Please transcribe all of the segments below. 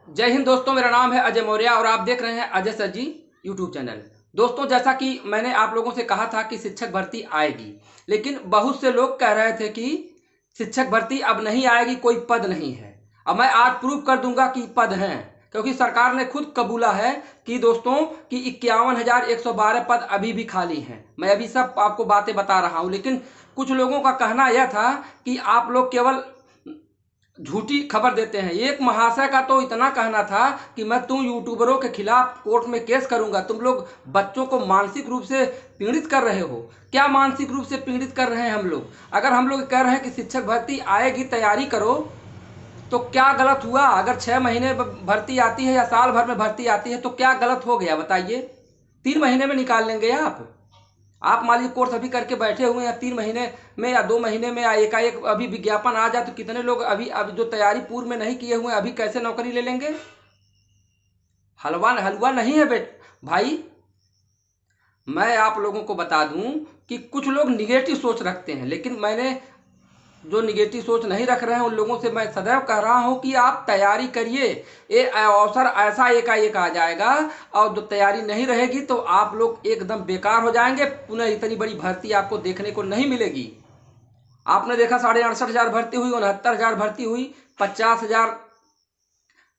जय हिंद दोस्तों, मेरा नाम है अजय मौर्य और आप देख रहे हैं अजय सर जी यूट्यूब चैनल। दोस्तों, जैसा कि मैंने आप लोगों से कहा था कि शिक्षक भर्ती आएगी, लेकिन बहुत से लोग कह रहे थे कि शिक्षक भर्ती अब नहीं आएगी, कोई पद नहीं है। अब मैं आज प्रूव कर दूंगा कि पद हैं, क्योंकि सरकार ने खुद कबूला है कि दोस्तों कि 51,112 पद अभी भी खाली हैं। मैं अभी सब आपको बातें बता रहा हूं, लेकिन कुछ लोगों का कहना यह था कि आप लोग केवल झूठी खबर देते हैं। एक महाशय का तो इतना कहना था कि मैं तुम यूट्यूबरों के खिलाफ कोर्ट में केस करूंगा, तुम लोग बच्चों को मानसिक रूप से पीड़ित कर रहे हो। क्या मानसिक रूप से पीड़ित कर रहे हैं हम लोग? अगर हम लोग कह रहे हैं कि शिक्षक भर्ती आएगी, तैयारी करो, तो क्या गलत हुआ? अगर 6 महीने भर्ती आती है या साल भर में भर्ती आती है तो क्या गलत हो गया बताइए? 3 महीने में निकाल लेंगे आप मान लीजिए कोर्स अभी करके बैठे हुए हैं, 3 महीने में या 2 महीने में या एकाएक अभी विज्ञापन आ जाए तो कितने लोग अभी जो तैयारी पूर्व में नहीं किए हुए अभी कैसे नौकरी ले लेंगे? हलवा हलवा नहीं है बेट भाई। मैं आप लोगों को बता दूं कि कुछ लोग निगेटिव सोच रखते हैं, लेकिन मैंने जो निगेटिव सोच नहीं रख रहे हैं उन लोगों से मैं सदैव कह रहा हूं कि आप तैयारी करिए। ये अवसर ऐसा एकाएक आ जाएगा और जो तैयारी नहीं रहेगी तो आप लोग एकदम बेकार हो जाएंगे। पुनः इतनी बड़ी भर्ती आपको देखने को नहीं मिलेगी। आपने देखा 68,500 भर्ती हुई, 69,000 भर्ती हुई, 50,000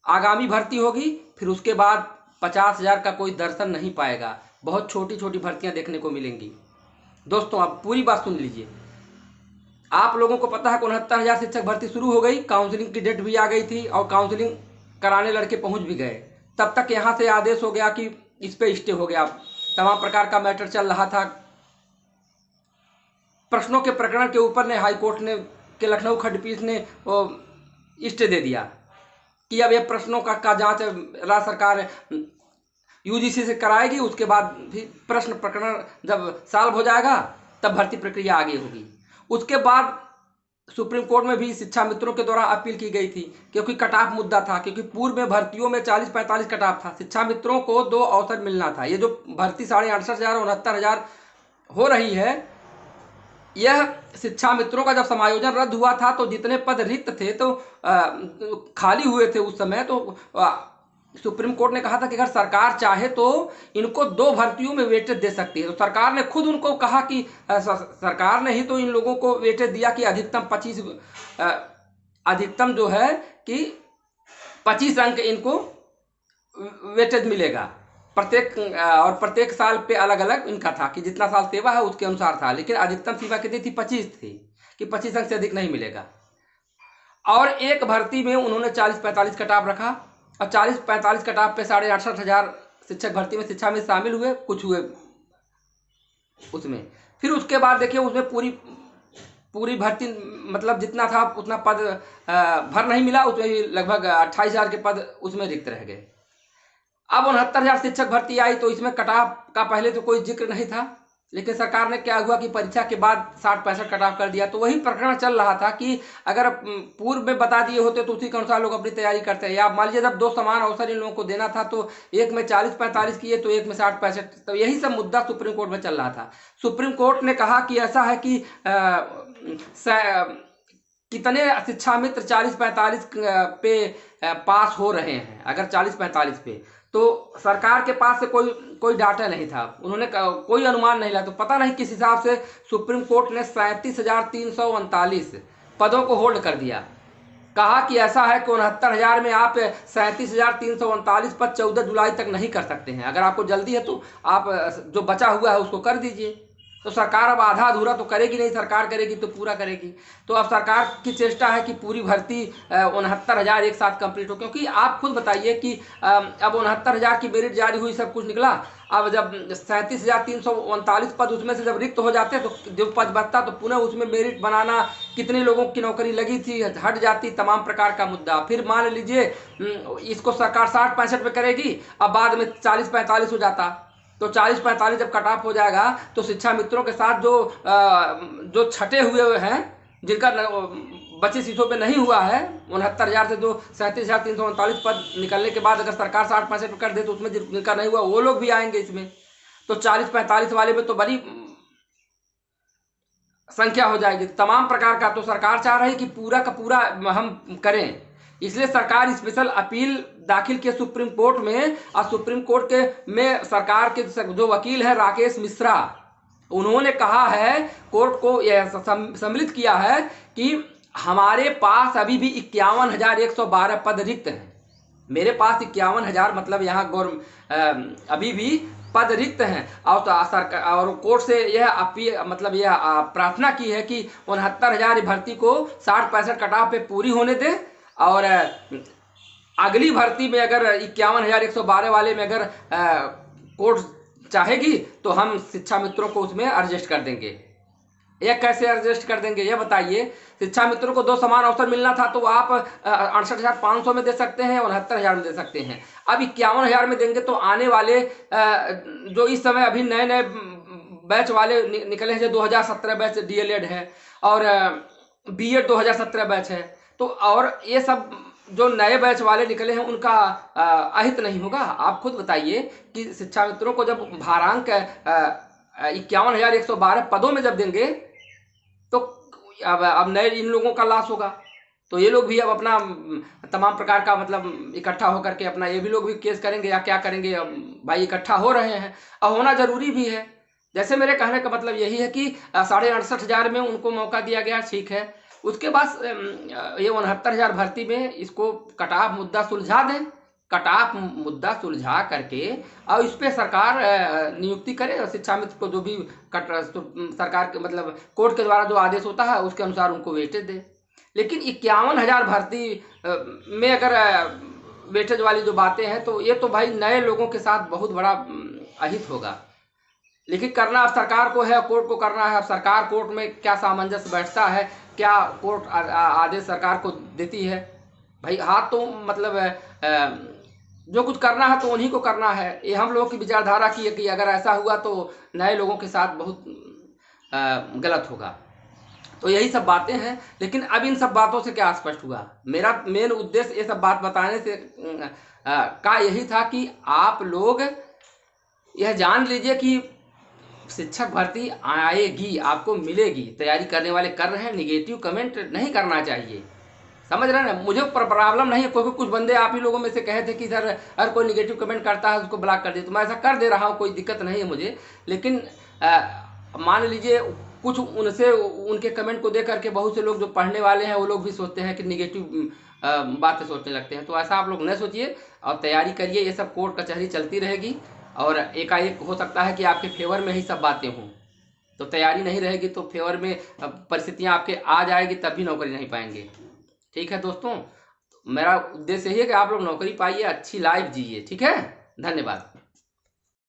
आगामी भर्ती होगी, फिर उसके बाद 50,000 का कोई दर्शन नहीं पाएगा। बहुत छोटी छोटी भर्तियां देखने को मिलेंगी। दोस्तों, आप पूरी बात सुन लीजिए। आप लोगों को पता है कि 69,000 शिक्षक भर्ती शुरू हो गई, काउंसलिंग की डेट भी आ गई थी और काउंसलिंग कराने लड़के पहुंच भी गए। तब तक यहां से आदेश हो गया कि इस पे स्टे हो गया। तमाम प्रकार का मैटर चल रहा था। प्रश्नों के प्रकरण के ऊपर ने हाईकोर्ट ने के लखनऊ खंडपीठ ने स्टे दे दिया कि अब ये प्रश्नों का जांच राज्य सरकार यूजीसी से कराएगी। उसके बाद भी प्रश्न प्रकरण जब सॉल्व हो जाएगा तब भर्ती प्रक्रिया आगे होगी। उसके बाद सुप्रीम कोर्ट में भी शिक्षा मित्रों के द्वारा अपील की गई थी, क्योंकि कट ऑफ मुद्दा था, क्योंकि पूर्व में भर्तियों में 40-45 कट ऑफ था। शिक्षा मित्रों को 2 अवसर मिलना था। ये जो भर्ती 68,500 69,000 हो रही है, यह शिक्षा मित्रों का जब समायोजन रद्द हुआ था तो जितने पद रिक्त थे तो खाली हुए थे उस समय, तो सुप्रीम कोर्ट ने कहा था कि अगर सरकार चाहे तो इनको 2 भर्तियों में वेटेज दे सकती है। तो सरकार ने खुद उनको कहा कि सरकार ने ही तो इन लोगों को वेटेज दिया कि अधिकतम 25 अधिकतम जो है कि 25 अंक इनको वेटेज मिलेगा प्रत्येक, और प्रत्येक साल पे अलग अलग इनका था कि जितना साल सेवा है उसके अनुसार था, लेकिन अधिकतम सीमा कितनी थी? 25 थी कि 25 अंक से अधिक नहीं मिलेगा। और एक भर्ती में उन्होंने 40-45 कटाव रखा और 40-45 कटाव पे 68,500 शिक्षक भर्ती में शिक्षा में शामिल हुए, कुछ हुए उसमें। फिर उसके बाद देखिए उसमें पूरी पूरी भर्ती मतलब जितना था उतना पद भर नहीं मिला, उसमें भी लगभग 28,000 के पद उसमें रिक्त रह गए। अब 69,000 शिक्षक भर्ती आई तो इसमें कटाव का पहले तो कोई जिक्र नहीं था, लेकिन सरकार ने क्या हुआ कि परीक्षा के बाद 60-65 कटाव कर दिया। तो वही प्रकरण चल रहा था कि अगर पूर्व में बता दिए होते तो उसी के अनुसार लोग अपनी तैयारी करते हैं। या मान लीजिए जब 2 समान अवसर इन लोगों को देना था तो एक में 40-45 किए तो एक में 60-65, तो यही सब मुद्दा सुप्रीम कोर्ट में चल रहा था। सुप्रीम कोर्ट ने कहा कि ऐसा है कि कितने शिक्षा मित्र 40-45 पे पास हो रहे हैं। अगर 40-45 पे तो सरकार के पास से कोई डाटा नहीं था, उन्होंने कोई अनुमान नहीं लगा, तो पता नहीं किस हिसाब से सुप्रीम कोर्ट ने 37,339 पदों को होल्ड कर दिया। कहा कि ऐसा है कि 69,000 में आप 37,339 पद 14 जुलाई तक नहीं कर सकते हैं। अगर आपको जल्दी है तो आप जो बचा हुआ है उसको कर दीजिए। तो सरकार अब आधा अधूरा तो करेगी नहीं, सरकार करेगी तो पूरा करेगी। तो अब सरकार की चेष्टा है कि पूरी भर्ती 69,000 एक साथ कंप्लीट हो, क्योंकि आप खुद बताइए कि अब 69,000 की मेरिट जारी हुई, सब कुछ निकला। अब जब 37,339 पद उसमें से जब रिक्त हो जाते तो जो पद बचता तो पुनः उसमें मेरिट बनाना, कितने लोगों की नौकरी लगी थी हट जाती, तमाम प्रकार का मुद्दा। फिर मान लीजिए इसको सरकार 60-65 पे करेगी, अब बाद में 40-45 हो जाता, तो 40-45 जब कट ऑफ हो जाएगा तो शिक्षा मित्रों के साथ जो छटे हुए हैं, जिनका बची सीटों पे नहीं हुआ है, 69,000 से जो 37,339 पद निकलने के बाद अगर सरकार 60-65 पे कर दे तो उसमें जिनका नहीं हुआ वो लोग भी आएंगे इसमें। तो 40-45 वाले में तो बड़ी संख्या हो जाएगी। तमाम प्रकार का तो सरकार चाह रही है कि पूरा का पूरा हम करें, इसलिए सरकार स्पेशल अपील दाखिल किए सुप्रीम कोर्ट में, और सुप्रीम कोर्ट के में सरकार के जो वकील है राकेश मिश्रा, उन्होंने कहा है, कोर्ट को यह सम्मिलित किया है कि हमारे पास अभी भी 51,112 पद रिक्त हैं। मेरे पास 51,000 मतलब यहाँ अभी भी पद रिक्त हैं, और सरकार और कोर्ट से यह अपील मतलब यह प्रार्थना की है कि 69,000 भर्ती को 60-65 कटाव पे पूरी होने दें, और अगली भर्ती में अगर 51,112 वाले में अगर कोर्ट चाहेगी तो हम शिक्षा मित्रों को उसमें एडजस्ट कर देंगे। यह कैसे एडजस्ट कर देंगे ये बताइए। शिक्षा मित्रों को 2 समान अवसर मिलना था तो आप 68,500 में दे सकते हैं, 69,000 में दे सकते हैं। अब 51,000 में देंगे तो आने वाले जो इस समय अभी नए नए बैच वाले निकले हैं, जो 2017 बैच डीएलएड है और बीएड 2017 बैच है, तो और ये सब जो नए बैच वाले निकले हैं उनका अहित नहीं होगा। आप खुद बताइए कि शिक्षा मित्रों को जब भारांक 51,112 पदों में जब देंगे तो अब नए इन लोगों का लॉस होगा, तो ये लोग भी अब अपना तमाम प्रकार का मतलब इकट्ठा होकर के अपना ये भी लोग भी केस करेंगे या क्या करेंगे। अब भाई इकट्ठा हो रहे हैं और होना जरूरी भी है। जैसे मेरे कहने का मतलब यही है कि 68,500 में उनको मौका दिया गया, ठीक है। उसके बाद ये 69,000 भर्ती में इसको कटाव मुद्दा सुलझा दें, कटाव मुद्दा सुलझा करके और इस पर सरकार नियुक्ति करे शिक्षा मित्र को, जो भी सरकार के मतलब कोर्ट के द्वारा जो आदेश होता है उसके अनुसार उनको वेटेज दे। लेकिन 51,000 भर्ती में अगर वेटेज वाली जो बातें हैं तो ये तो भाई नए लोगों के साथ बहुत बड़ा अहित होगा। लेकिन करना अब सरकार को है, कोर्ट को करना है। अब सरकार कोर्ट में क्या सामंजस्य बैठता है, क्या कोर्ट आदेश सरकार को देती है, भाई हाथ तो मतलब जो कुछ करना है तो उन्हीं को करना है। ये हम लोगों की विचारधारा की है कि अगर ऐसा हुआ तो नए लोगों के साथ बहुत गलत होगा। तो यही सब बातें हैं। लेकिन अब इन सब बातों से क्या स्पष्ट हुआ, मेरा मेन उद्देश्य ये सब बात बताने से का यही था कि आप लोग यह जान लीजिए कि शिक्षक भर्ती आएगी, आपको मिलेगी। तैयारी करने वाले कर रहे हैं, निगेटिव कमेंट नहीं करना चाहिए, समझ रहे हैं ना। मुझे प्रॉब्लम नहीं है, क्योंकि कुछ बंदे आप ही लोगों में से कहे थे कि सर अगर कोई निगेटिव कमेंट करता है उसको ब्लॉक कर दे, तो मैं ऐसा कर दे रहा हूँ, कोई दिक्कत नहीं है मुझे। लेकिन मान लीजिए कुछ उनसे उनके कमेंट को देख करके बहुत से लोग जो पढ़ने वाले हैं वो लोग भी सोचते हैं कि निगेटिव बातें सोचने लगते हैं। तो ऐसा आप लोग न सोचिए और तैयारी करिए। ये सब कोर्ट कचहरी चलती रहेगी और एकाएक हो सकता है कि आपके फेवर में ही सब बातें हों। तो तैयारी नहीं रहेगी तो फेवर में परिस्थितियाँ आपके आ जाएगी, तब भी नौकरी नहीं पाएंगे। ठीक है दोस्तों, मेरा उद्देश्य यही है कि आप लोग नौकरी पाइए, अच्छी लाइफ जिए। ठीक है, धन्यवाद।